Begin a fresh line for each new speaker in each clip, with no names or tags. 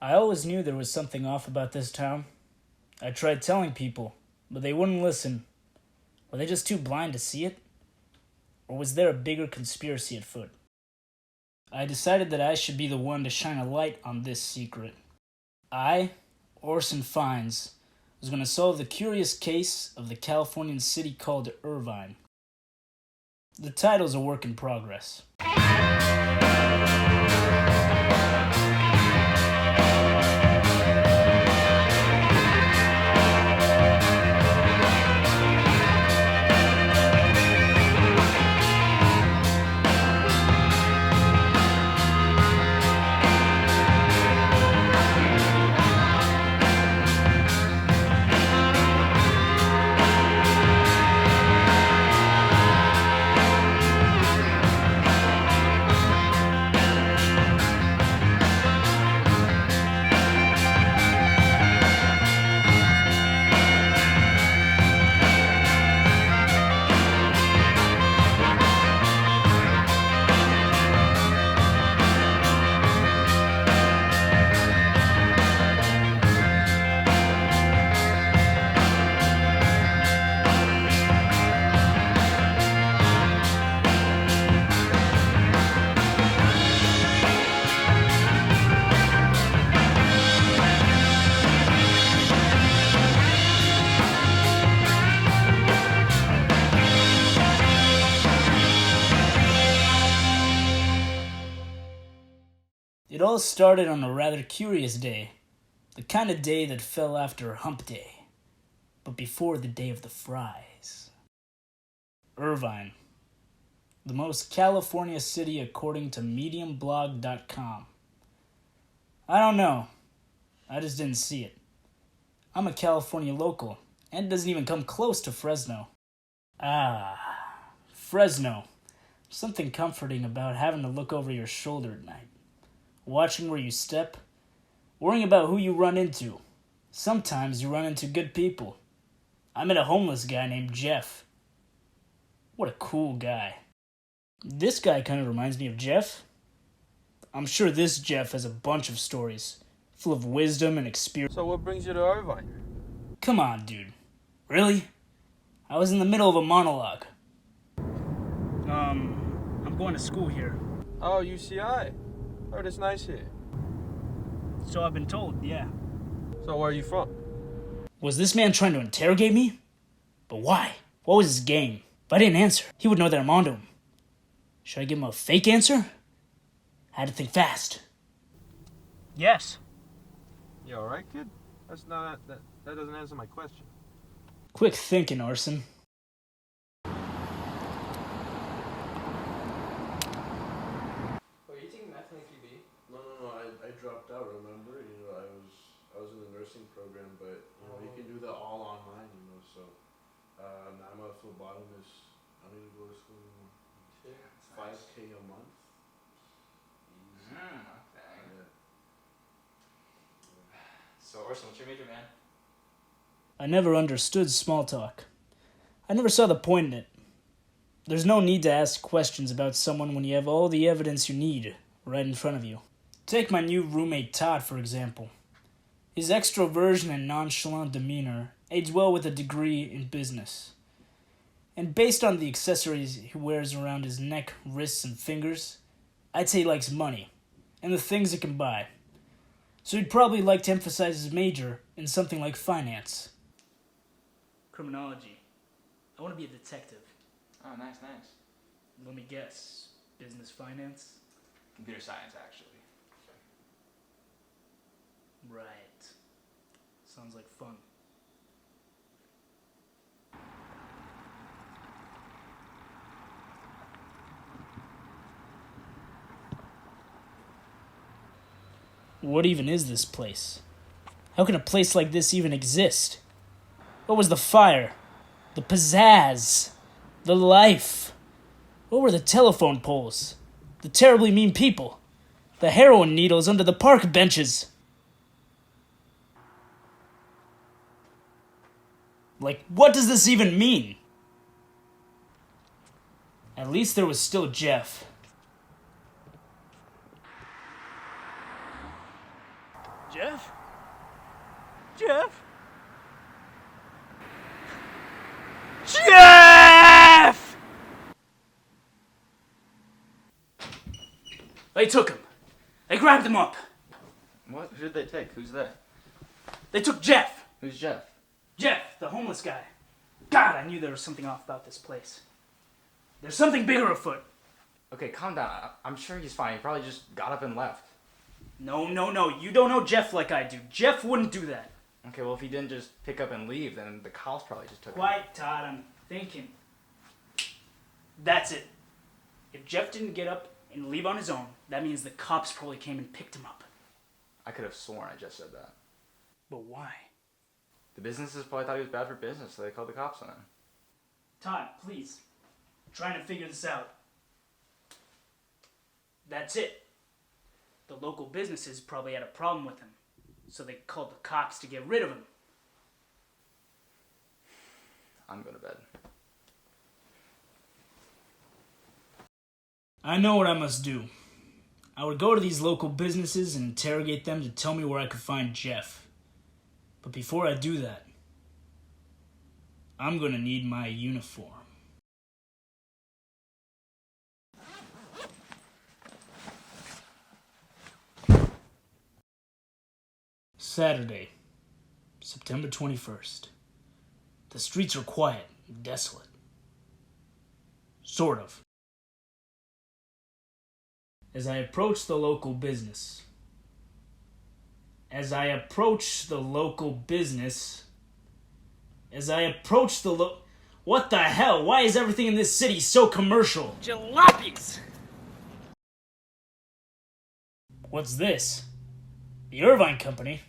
I always knew there was something off about this town. I tried telling people, but they wouldn't listen. Were they just too blind to see it? Or was there a bigger conspiracy at foot? I decided that I should be the one to shine a light on this secret. I, Orson Fiennes, was going to solve the curious case of the Californian city called Irvine. The title's a work in progress. It all started on a rather curious day, the kind of day that fell after Hump Day, but before the day of the fries. Irvine, the most California city according to mediumblog.com. I don't know, I just didn't see it. I'm a California local, and it doesn't even come close to Fresno. Fresno. Something comforting about having to look over your shoulder at night. Watching where you step, worrying about who you run into. Sometimes you run into good people. I met a homeless guy named Jeff. What a cool guy. This guy kind of reminds me of Jeff. I'm sure this Jeff has a bunch of stories, full of wisdom and experience.
So what brings you to Irvine?
Come on, dude. Really? I was in the middle of a monologue. I'm going to school here.
Oh, UCI. Heard it's nice here.
So I've been told, yeah.
So where are you from?
Was this man trying to interrogate me? But why? What was his game? If I didn't answer, he would know that I'm onto him. Should I give him a fake answer? I had to think fast. Yes.
You alright, kid? That doesn't answer my question.
Quick thinking, Orson.
No, I dropped out, remember? I was in the nursing program, but, you can do that all online, so, now I'm a phlebotomist. I need to go to school anymore. $5K a month. Easy.
Okay.
Yeah.
So, Orson, what's your major, man?
I never understood small talk. I never saw the point in it. There's no need to ask questions about someone when you have all the evidence you need right in front of you. Take my new roommate Todd, for example. His extroversion and nonchalant demeanor aids well with a degree in business. And based on the accessories he wears around his neck, wrists, and fingers, I'd say he likes money and the things it can buy. So he'd probably like to emphasize his major in something like finance. Criminology. I want to be a detective.
Oh, nice.
Let me guess. Business finance?
Computer science, actually.
Right. Sounds like fun. What even is this place? How can a place like this even exist? What was the fire? The pizzazz? The life? What were the telephone poles? The terribly mean people? The heroin needles under the park benches? Like, what does this even mean? At least there was still Jeff. Jeff? Jeff? Jeff! They took him. They grabbed him up.
What? Who did they take? Who's they?
They took Jeff.
Who's Jeff?
Jeff, the homeless guy. God, I knew there was something off about this place. There's something bigger afoot.
Okay, calm down. I'm sure he's fine. He probably just got up and left.
No. You don't know Jeff like I do. Jeff wouldn't do that.
Okay, well, if he didn't just pick up and leave, then the cops probably just took him.
Quiet, Todd. I'm thinking. That's it. If Jeff didn't get up and leave on his own, that means the cops probably came and picked him up.
I could have sworn I just said that.
But why?
The businesses probably thought he was bad for business, so they called the cops on him.
Todd, please. I'm trying to figure this out. That's it. The local businesses probably had a problem with him, so they called the cops to get rid of him.
I'm going to bed.
I know what I must do. I would go to these local businesses and interrogate them to tell me where I could find Jeff. But before I do that, I'm gonna need my uniform. Saturday, September 21st. The streets are quiet and desolate. Sort of. As I approach the local business. What the hell? Why is everything in this city so commercial? Jalopies! What's this? The Irvine Company.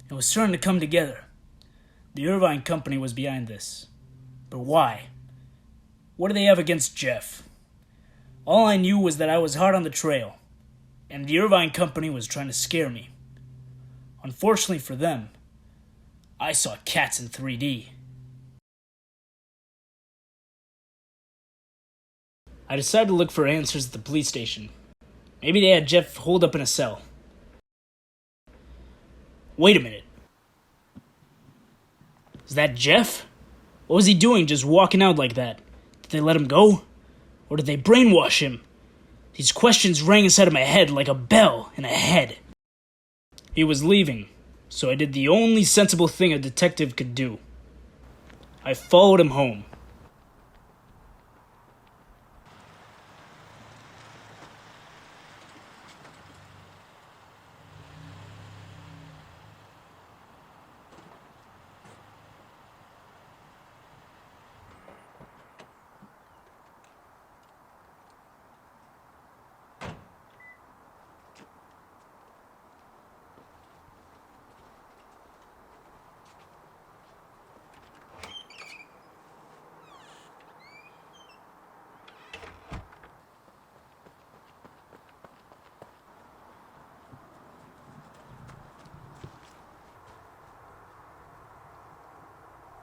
It was starting to come together. The Irvine Company was behind this. But why? What do they have against Jeff? All I knew was that I was hot on the trail, and the Irvine Company was trying to scare me. Unfortunately for them, I saw cats in 3D. I decided to look for answers at the police station. Maybe they had Jeff holed up in a cell. Wait a minute. Is that Jeff? What was he doing just walking out like that? Did they let him go? Or did they brainwash him? These questions rang inside of my head like a bell in a head. He was leaving, so I did the only sensible thing a detective could do. I followed him home.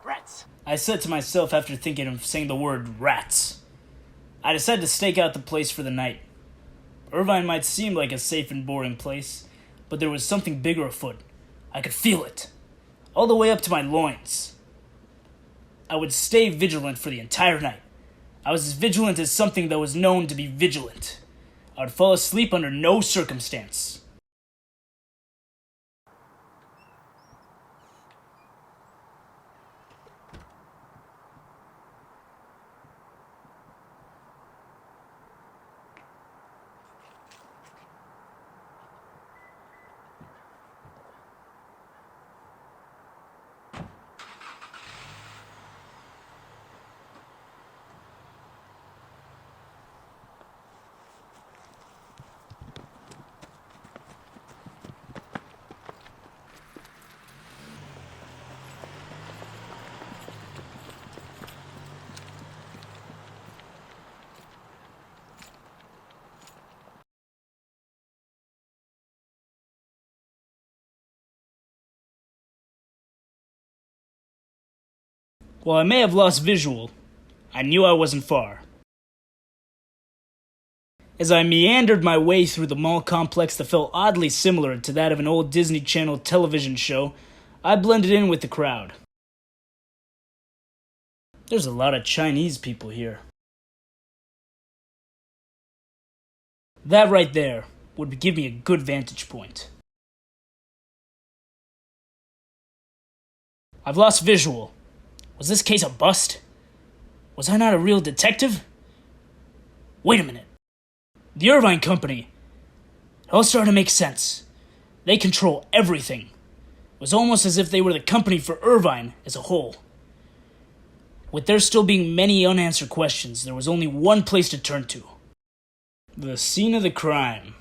Rats! I said to myself after thinking of saying the word rats. I decided to stake out the place for the night. Irvine might seem like a safe and boring place, but there was something bigger afoot. I could feel it. All the way up to my loins. I would stay vigilant for the entire night. I was as vigilant as something that was known to be vigilant. I would fall asleep under no circumstance. While I may have lost visual, I knew I wasn't far. As I meandered my way through the mall complex that felt oddly similar to that of an old Disney Channel television show, I blended in with the crowd. There's a lot of Chinese people here. That right there would give me a good vantage point. I've lost visual. Was this case a bust? Was I not a real detective? Wait a minute. The Irvine Company. It all started to make sense. They control everything. It was almost as if they were the company for Irvine as a whole. With there still being many unanswered questions, there was only one place to turn to. The scene of the crime.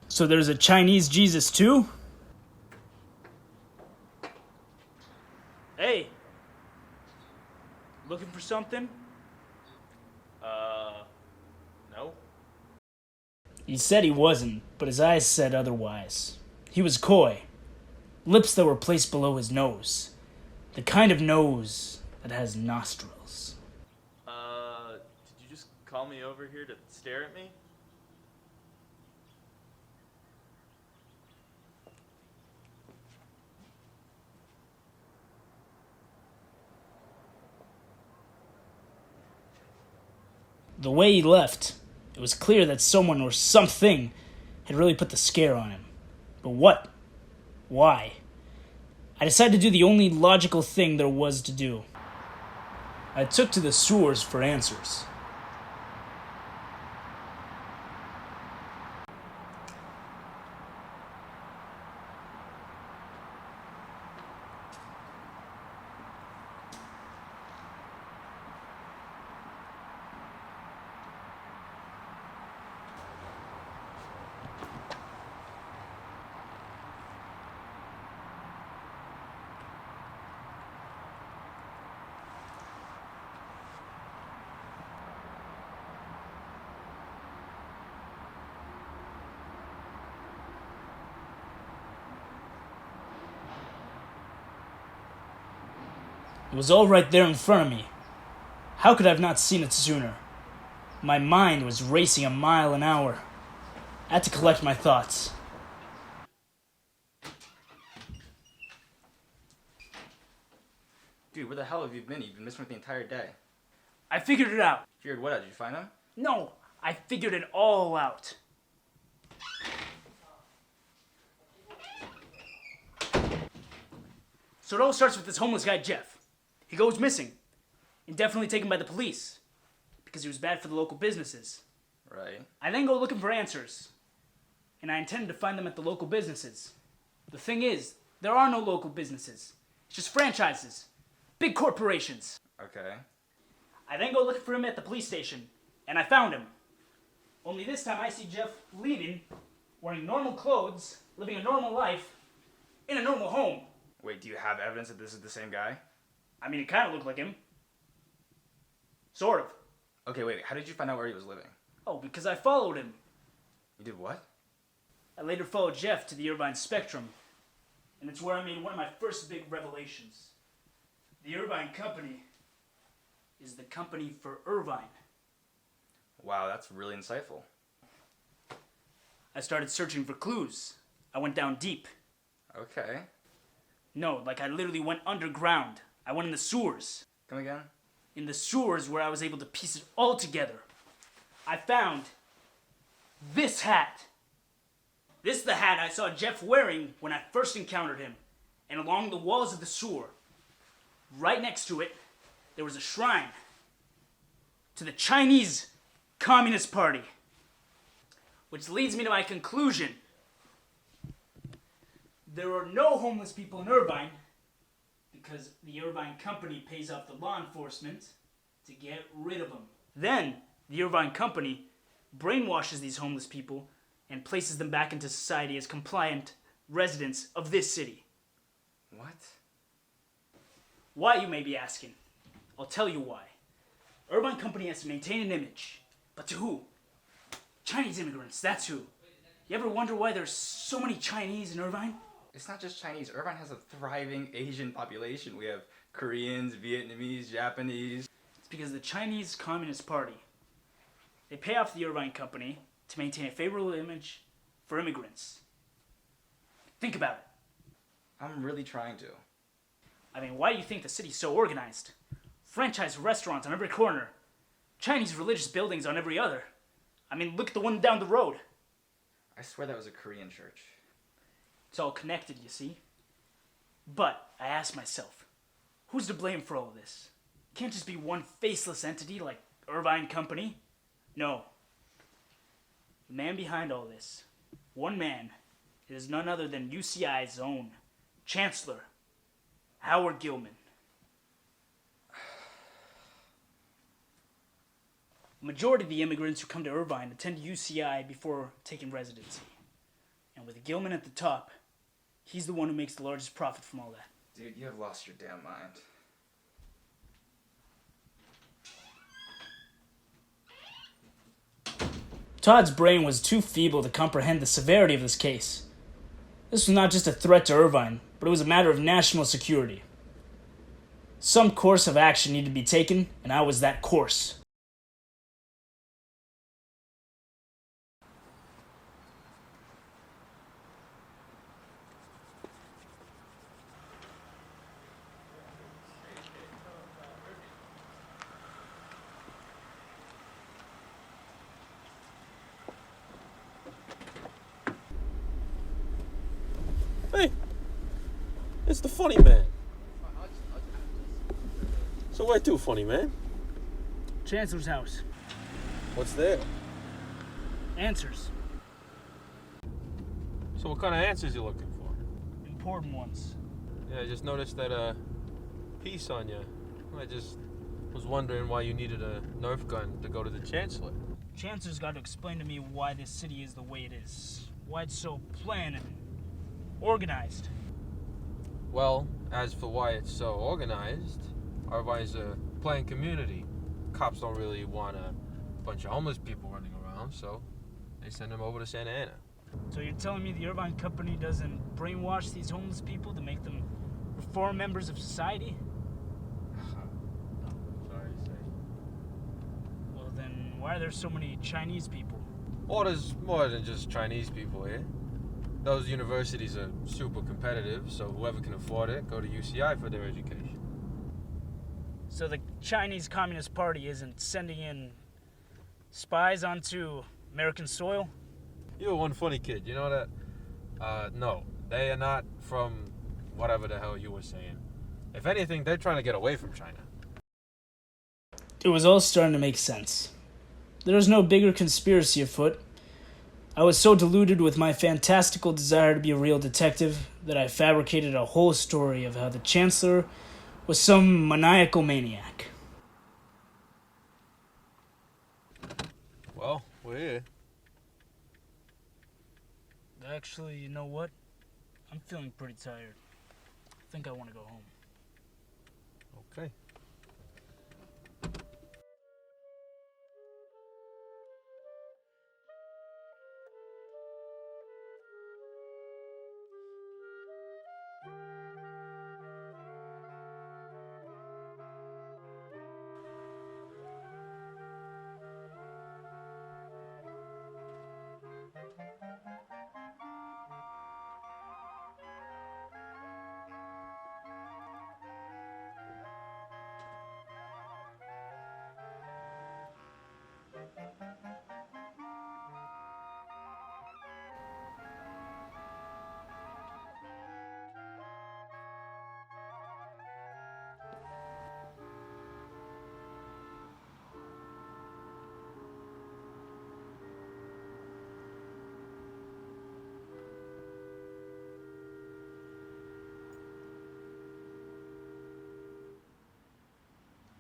So there's a Chinese Jesus too? Hey. Looking for something?
No.
He said he wasn't, but his eyes said otherwise. He was coy. Lips that were placed below his nose. The kind of nose that has nostrils.
Did you just call me over here to stare at me?
The way he left, it was clear that someone or something had really put the scare on him. But what? Why? I decided to do the only logical thing there was to do. I took to the sewers for answers. It was all right there in front of me. How could I have not seen it sooner? My mind was racing a mile an hour. I had to collect my thoughts.
Dude, where the hell have you been? You've been missing for the entire day.
I figured it out.
Figured what out? Did you find him?
No, I figured it all out. So it all starts with this homeless guy, Jeff. He goes missing, indefinitely taken by the police, because he was bad for the local businesses.
Right.
I then go looking for answers, and I intended to find them at the local businesses. The thing is, there are no local businesses. It's just franchises, big corporations.
Okay.
I then go looking for him at the police station, and I found him. Only this time I see Jeff leaving, wearing normal clothes, living a normal life, in a normal home.
Wait, do you have evidence that this is the same guy?
I mean, it kind of looked like him. Sort of.
Okay, wait, how did you find out where he was living?
Oh, because I followed him.
You did what?
I later followed Jeff to the Irvine Spectrum, and it's where I made one of my first big revelations. The Irvine Company is the company for Irvine.
Wow, that's really insightful.
I started searching for clues. I went down deep.
Okay.
No, like I literally went underground. I went in the sewers.
Come again?
In the sewers where I was able to piece it all together. I found this hat. This is the hat I saw Jeff wearing when I first encountered him. And along the walls of the sewer, right next to it, there was a shrine to the Chinese Communist Party. Which leads me to my conclusion. There are no homeless people in Irvine because the Irvine Company pays off the law enforcement to get rid of them. Then, the Irvine Company brainwashes these homeless people and places them back into society as compliant residents of this city.
What?
Why, you may be asking? I'll tell you why. Irvine Company has to maintain an image. But to who? Chinese immigrants, that's who. You ever wonder why there's so many Chinese in Irvine?
It's not just Chinese. Irvine has a thriving Asian population. We have Koreans, Vietnamese, Japanese.
It's because the Chinese Communist Party, they pay off the Irvine company to maintain a favorable image for immigrants. Think about it.
I'm really trying to.
I mean, why do you think the city's so organized? Franchise restaurants on every corner. Chinese religious buildings on every other. I mean, look at the one down the road.
I swear that was a Korean church.
It's all connected, you see. But I ask myself, who's to blame for all of this? Can't just be one faceless entity like Irvine Company. No. The man behind all this, one man, is none other than UCI's own Chancellor, Howard Gilman. A majority of the immigrants who come to Irvine attend UCI before taking residency. And with Gilman at the top, he's the one who makes the largest profit from all that.
Dude, you have lost your damn mind.
Todd's brain was too feeble to comprehend the severity of this case. This was not just a threat to Irvine, but it was a matter of national security. Some course of action needed to be taken, and I was that course.
Hey, it's the funny man. So where to, funny man?
Chancellor's house.
What's there?
Answers.
So what kind of answers you looking for?
Important ones.
Yeah, I just noticed that piece on you. I just was wondering why you needed a Nerf gun to go to the Chancellor.
Chancellor's got to explain to me why this city is the way it is. Why it's so planned and organized.
Well, as for why it's so organized, Irvine's a planned community. Cops don't really want a bunch of homeless people running around, so they send them over to Santa Ana.
So you're telling me the Irvine Company doesn't brainwash these homeless people to make them reform members of society?
Sorry to say.
Well then, why are there so many Chinese people?
Well, there's more than just Chinese people here. Those universities are super competitive, so whoever can afford it, go to UCI for their education.
So the Chinese Communist Party isn't sending in spies onto American soil?
You're one funny kid, you know that? No, they are not from whatever the hell you were saying. If anything, they're trying to get away from China.
It was all starting to make sense. There was no bigger conspiracy afoot. I was so deluded with my fantastical desire to be a real detective that I fabricated a whole story of how the Chancellor was some maniacal maniac.
Well, we're here.
Actually, you know what? I'm feeling pretty tired. I think I want to go home.
Okay.